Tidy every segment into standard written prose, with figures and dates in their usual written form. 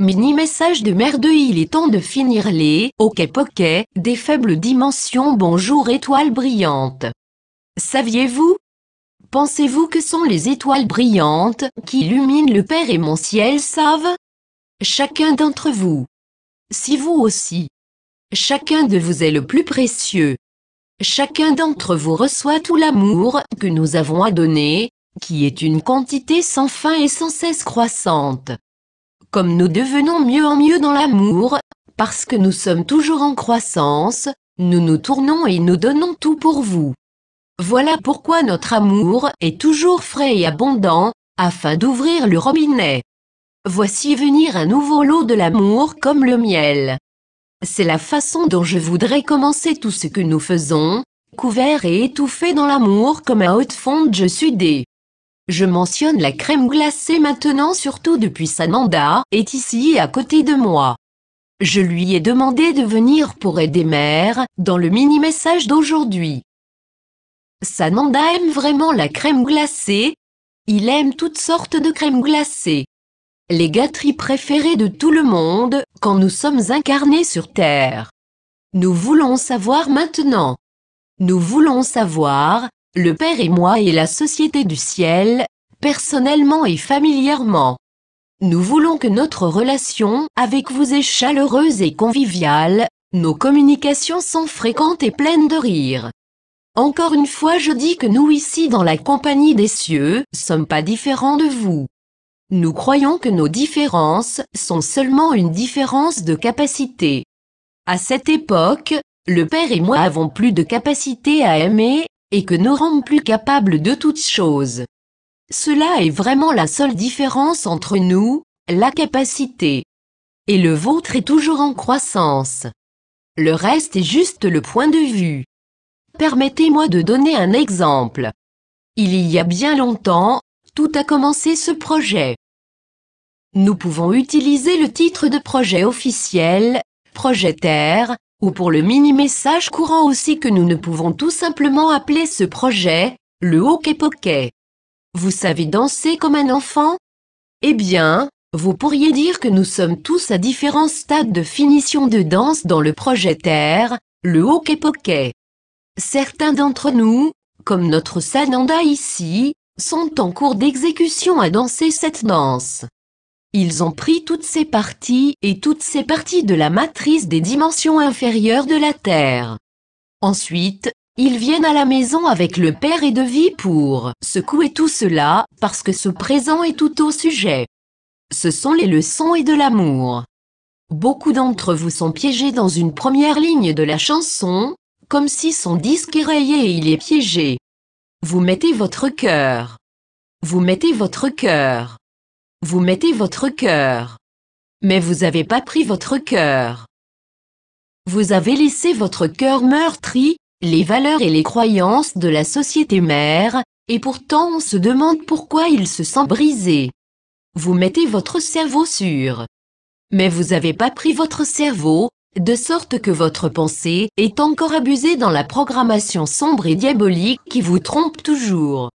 Mini-message de merde, il est temps de finir les ok des faibles dimensions. Bonjour étoiles brillantes. Saviez-vous? Pensez-vous que sont les étoiles brillantes qui illuminent le Père et mon ciel savent? Chacun d'entre vous. Si vous aussi. Chacun de vous est le plus précieux. Chacun d'entre vous reçoit tout l'amour que nous avons à donner, qui est une quantité sans fin et sans cesse croissante. Comme nous devenons mieux en mieux dans l'amour, parce que nous sommes toujours en croissance, nous nous tournons et nous donnons tout pour vous. Voilà pourquoi notre amour est toujours frais et abondant, afin d'ouvrir le robinet. Voici venir un nouveau lot de l'amour comme le miel. C'est la façon dont je voudrais commencer tout ce que nous faisons, couvert et étouffé dans l'amour comme un haute fonte. Je mentionne la crème glacée maintenant, surtout depuis Sananda est ici à côté de moi. Je lui ai demandé de venir pour aider mère dans le mini-message d'aujourd'hui. Sananda aime vraiment la crème glacée. Il aime toutes sortes de crèmes glacées. Les gâteries préférées de tout le monde quand nous sommes incarnés sur Terre. Nous voulons savoir maintenant. Nous voulons savoir, le Père et moi et la société du ciel, personnellement et familièrement. Nous voulons que notre relation avec vous est chaleureuse et conviviale, nos communications sont fréquentes et pleines de rire. Encore une fois, je dis que nous ici dans la compagnie des cieux, sommes pas différents de vous. Nous croyons que nos différences sont seulement une différence de capacité. À cette époque, le Père et moi avons plus de capacité à aimer, et que nous rendons plus capables de toutes choses. Cela est vraiment la seule différence entre nous, la capacité. Et le vôtre est toujours en croissance. Le reste est juste le point de vue. Permettez-moi de donner un exemple. Il y a bien longtemps, tout a commencé ce projet. Nous pouvons utiliser le titre de projet officiel, Projet Terre, ou pour le mini-message courant aussi que nous ne pouvons tout simplement appeler ce projet, le Hockey-Pocket. Vous savez danser comme un enfant? Eh bien, vous pourriez dire que nous sommes tous à différents stades de finition de danse dans le projet Terre, le Hockey-Pocket. Certains d'entre nous, comme notre Sananda ici, sont en cours d'exécution à danser cette danse. Ils ont pris toutes ces parties et toutes ces parties de la matrice des dimensions inférieures de la Terre. Ensuite, ils viennent à la maison avec le Père et de vie pour secouer tout cela, parce que ce présent est tout au sujet. Ce sont les leçons et de l'amour. Beaucoup d'entre vous sont piégés dans une première ligne de la chanson, comme si son disque est rayé et il est piégé. Vous mettez votre cœur. Vous mettez votre cœur. Vous mettez votre cœur. Mais vous n'avez pas pris votre cœur. Vous avez laissé votre cœur meurtri, les valeurs et les croyances de la société mère, et pourtant on se demande pourquoi il se sent brisé. Vous mettez votre cerveau sur. Mais vous n'avez pas pris votre cerveau, de sorte que votre pensée est encore abusée dans la programmation sombre et diabolique qui vous trompe toujours.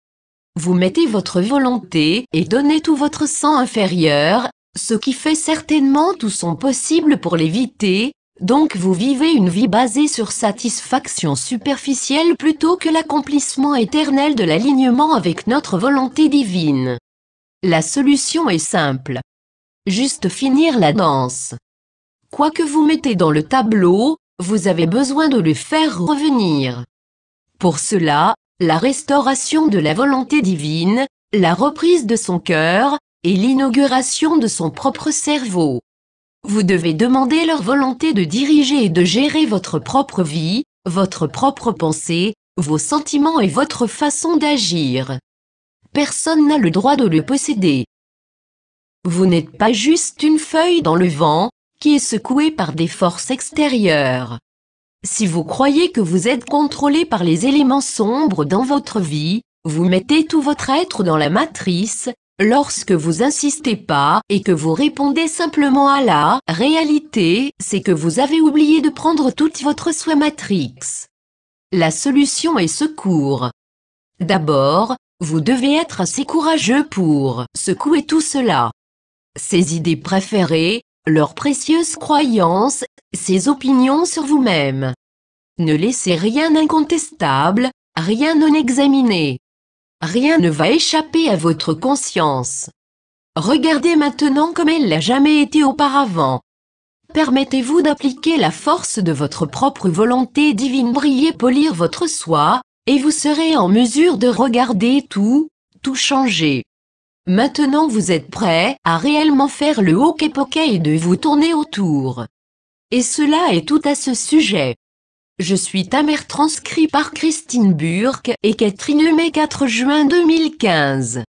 Vous mettez votre volonté et donnez tout votre sang inférieur, ce qui fait certainement tout son possible pour l'éviter, donc vous vivez une vie basée sur satisfaction superficielle plutôt que l'accomplissement éternel de l'alignement avec notre volonté divine. La solution est simple. Juste finir la danse. Quoi que vous mettez dans le tableau, vous avez besoin de le faire revenir. Pour cela, la restauration de la volonté divine, la reprise de son cœur, et l'inauguration de son propre cerveau. Vous devez demander leur volonté de diriger et de gérer votre propre vie, votre propre pensée, vos sentiments et votre façon d'agir. Personne n'a le droit de le posséder. Vous n'êtes pas juste une feuille dans le vent, qui est secouée par des forces extérieures. Si vous croyez que vous êtes contrôlé par les éléments sombres dans votre vie, vous mettez tout votre être dans la matrice, lorsque vous insistez pas et que vous répondez simplement à la réalité, c'est que vous avez oublié de prendre toute votre soi matrix. La solution est secours. D'abord, vous devez être assez courageux pour secouer tout cela. Ces idées préférées, leurs précieuses croyances, ses opinions sur vous-même. Ne laissez rien d'incontestable, rien non examiné. Rien ne va échapper à votre conscience. Regardez maintenant comme elle l'a jamais été auparavant. Permettez-vous d'appliquer la force de votre propre volonté divine briller polir votre soi, et vous serez en mesure de regarder tout changer. Maintenant vous êtes prêt à réellement faire le hockey-pocket et de vous tourner autour. Et cela est tout à ce sujet. Je suis ta mère transcrit par Christine Burke et Catherine May 4 juin 2015.